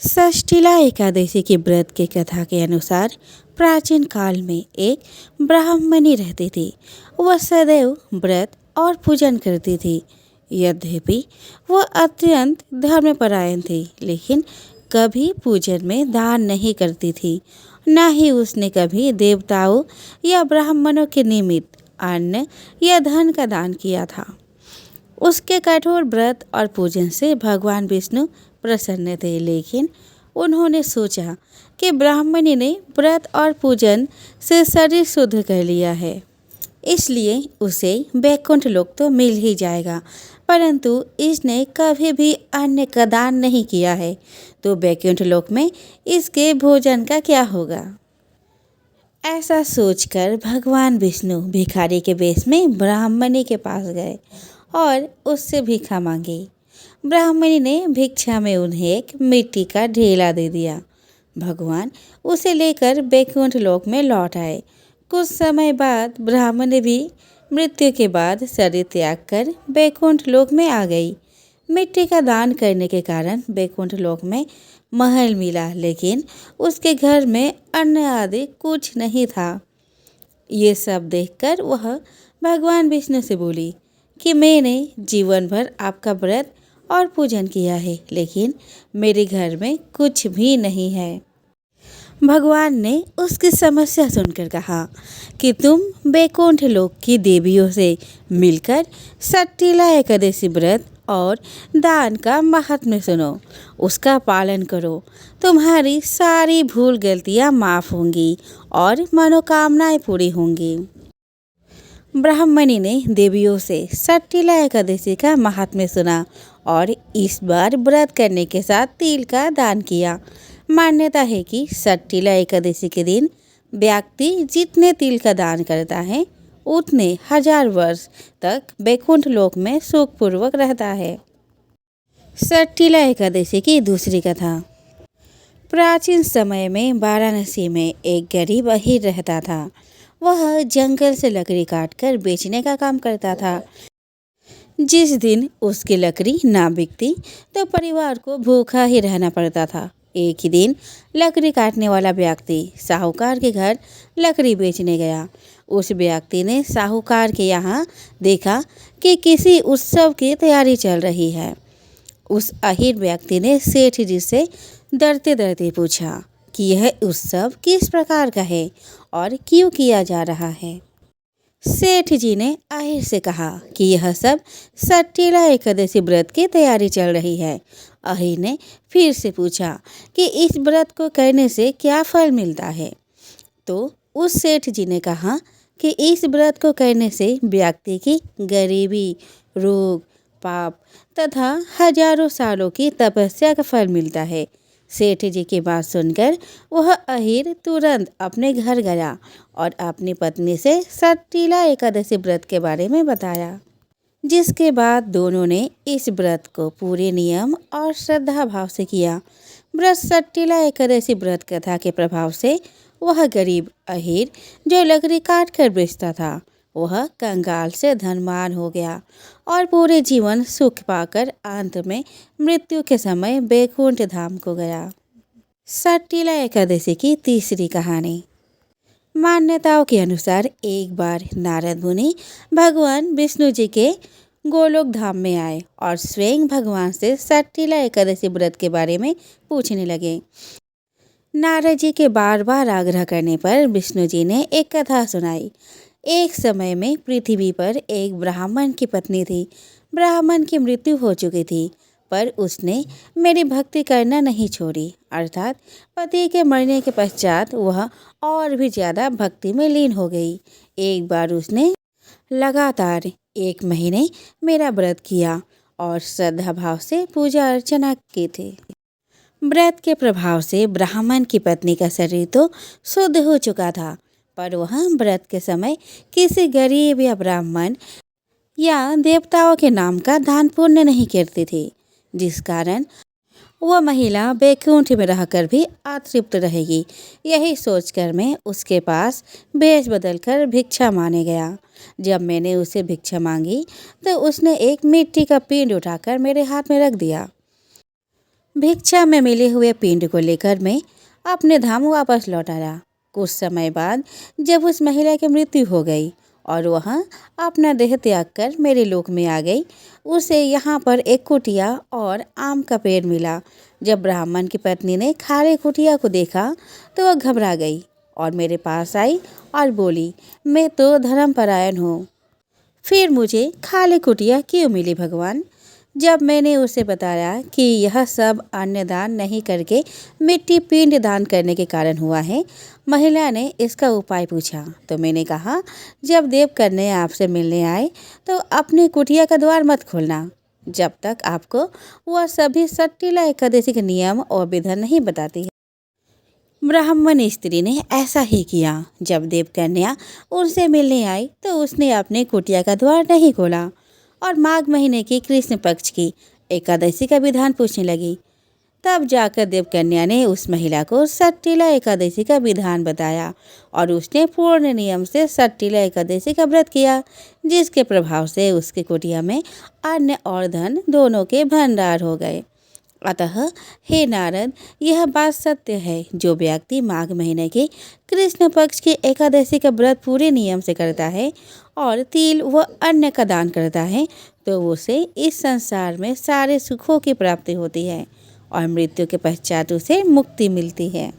षष्ठीला एकादशी के व्रत की कथा के अनुसार प्राचीन काल में एक ब्राह्मणी रहती थी। वह सदैव व्रत और पूजन करती थी। यद्यपि वह अत्यंत धर्मपरायण थी, लेकिन कभी पूजन में दान नहीं करती थी। न ही उसने कभी देवताओं या ब्राह्मणों के निमित्त अन्न या धन का दान किया था। उसके कठोर व्रत और पूजन से भगवान विष्णु प्रसन्न थे, लेकिन उन्होंने सोचा कि ब्राह्मणी ने व्रत और पूजन से शरीर शुद्ध कर लिया है, इसलिए उसे वैकुंठ लोक तो मिल ही जाएगा। परंतु इसने कभी भी अन्न का दान नहीं किया है, तो वैकुंठ लोक में इसके भोजन का क्या होगा। ऐसा सोचकर भगवान विष्णु भिखारी के वेश में ब्राह्मणी के पास गए और उससे भिक्षा मांगी। ब्राह्मणी ने भिक्षा में उन्हें एक मिट्टी का ढेला दे दिया। भगवान उसे लेकर वैकुंठ लोक में लौट आए। कुछ समय बाद ब्राह्मणी भी मृत्यु के बाद शरीर त्याग कर वैकुंठ लोक में आ गई। मिट्टी का दान करने के कारण वैकुंठ लोक में महल मिला, लेकिन उसके घर में अन्न आदि कुछ नहीं था। ये सब देखकर वह भगवान विष्णु से बोली कि मैंने जीवन भर आपका व्रत और पूजन किया है, लेकिन मेरे घर में कुछ भी नहीं है। भगवान ने उसकी समस्या सुनकर कहा कि तुम वैकुंठ लोक की देवियों से मिलकर षष्ठीला एकादशी व्रत और दान का महात्म्य सुनो, उसका पालन करो। तुम्हारी सारी भूल गलतियां माफ होंगी और मनोकामनाएं पूरी होंगी। ब्राह्मणी ने देवियों से षष्ठीला एकादशी का महात्म्य सुना और इस बार व्रत करने के साथ तिल का दान किया। मान्यता है कि षष्ठीला एकादशी के दिन व्यक्ति जितने तिल का दान करता है, उतने 1000 वर्ष तक वैकुंठ लोक में सुखपूर्वक रहता है। षष्ठीला एकादशी की दूसरी कथा। प्राचीन समय में वाराणसी में एक गरीब अहीर रहता था। वह जंगल से लकड़ी काटकर बेचने का काम करता था। जिस दिन उसकी लकड़ी ना बिकती तो परिवार को भूखा ही रहना पड़ता था। एक ही दिन लकड़ी काटने वाला व्यक्ति साहूकार के घर लकड़ी बेचने गया। उस व्यक्ति ने साहूकार के यहाँ देखा कि किसी उत्सव की तैयारी चल रही है। उस अहीर व्यक्ति ने सेठ जी से डरते डरते पूछा कि यह उत्सव किस प्रकार का है और क्यों किया जा रहा है। सेठ जी ने अहीर से कहा कि यह सब षष्ठीला एकादशी व्रत की तैयारी चल रही है। अहीर ने फिर से पूछा कि इस व्रत को करने से क्या फल मिलता है। तो उस सेठ जी ने कहा कि इस व्रत को करने से व्यक्ति की गरीबी, रोग, पाप तथा हजारों सालों की तपस्या का फल मिलता है। सेठ जी की बात सुनकर वह अहीर तुरंत अपने घर गया और अपनी पत्नी से षष्ठीला एकादशी व्रत के बारे में बताया, जिसके बाद दोनों ने इस व्रत को पूरे नियम और श्रद्धा भाव से किया। व्रत षष्ठीला एकादशी व्रत कथा के प्रभाव से वह गरीब अहीर जो लकड़ी काट कर बेचता था, वह कंगाल से धनवान हो गया और पूरे जीवन सुख पाकर अंत में मृत्यु के समय वैकुंठ धाम को गया। षष्ठीला एकादशी की तीसरी कहानी। मान्यताओं के अनुसार एक बार नारद मुनि भगवान विष्णु जी के गोलोक धाम में आए और स्वयं भगवान से षष्ठीला एकादशी व्रत के बारे में पूछने लगे। नारद जी के बार बार आग्रह करने पर विष्णु जी ने एक कथा सुनाई। एक समय में पृथ्वी पर एक ब्राह्मण की पत्नी थी। ब्राह्मण की मृत्यु हो चुकी थी, पर उसने मेरी भक्ति करना नहीं छोड़ी, अर्थात पति के मरने के पश्चात वह और भी ज़्यादा भक्ति में लीन हो गई। एक बार उसने लगातार 1 महीने मेरा व्रत किया और श्रद्धा भाव से पूजा अर्चना की थी। व्रत के प्रभाव से ब्राह्मण की पत्नी का शरीर तो शुद्ध हो चुका था, पर वह व्रत के समय किसी गरीब या ब्राह्मण या देवताओं के नाम का दान पुण्य नहीं करती थी, जिस कारण वह महिला वैकुंठ में रहकर भी अतृप्त रहेगी। यही सोचकर मैं उसके पास भेष बदलकर भिक्षा मांगने गया। जब मैंने उसे भिक्षा मांगी तो उसने एक मिट्टी का पिंड उठाकर मेरे हाथ में रख दिया। भिक्षा में मिले हुए पिंड को लेकर मैं अपने धाम वापस लौट आया। कुछ समय बाद जब उस महिला की मृत्यु हो गई और वह अपना देह त्याग कर मेरे लोक में आ गई, उसे यहाँ पर एक कुटिया और आम का पेड़ मिला। जब ब्राह्मण की पत्नी ने खाली कुटिया को देखा तो वह घबरा गई और मेरे पास आई और बोली, मैं तो धर्मपरायण हूँ, फिर मुझे खाली कुटिया क्यों मिली भगवान? जब मैंने उसे बताया कि यह सब अन्न दान नहीं करके मिट्टी पिंड दान करने के कारण हुआ है, महिला ने इसका उपाय पूछा तो मैंने कहा, जब देव कन्या आपसे मिलने आए तो अपनी कुटिया का द्वार मत खोलना जब तक आपको वह सभी सट्टिला एकादशी के नियम और विधान नहीं बताती है। ब्राह्मण स्त्री ने ऐसा ही किया। जब देव कन्या उनसे मिलने आई तो उसने अपने कुटिया का द्वार नहीं खोला और माघ महीने की कृष्ण पक्ष की एकादशी का विधान पूछने लगी। तब जाकर देवकन्या ने उस महिला को सट्टिला एकादशी का विधान बताया और उसने पूर्ण नियम से सट्टिला एकादशी का व्रत किया, जिसके प्रभाव से उसकी कुटिया में अन्न और धन दोनों के भंडार हो गए। अतः हे नारद, यह बात सत्य है, जो व्यक्ति माघ महीने के कृष्ण पक्ष की एकादशी का व्रत पूरे नियम से करता है और तिल व अन्न का दान करता है तो उसे इस संसार में सारे सुखों की प्राप्ति होती है और मृत्यु के पश्चात उसे मुक्ति मिलती है।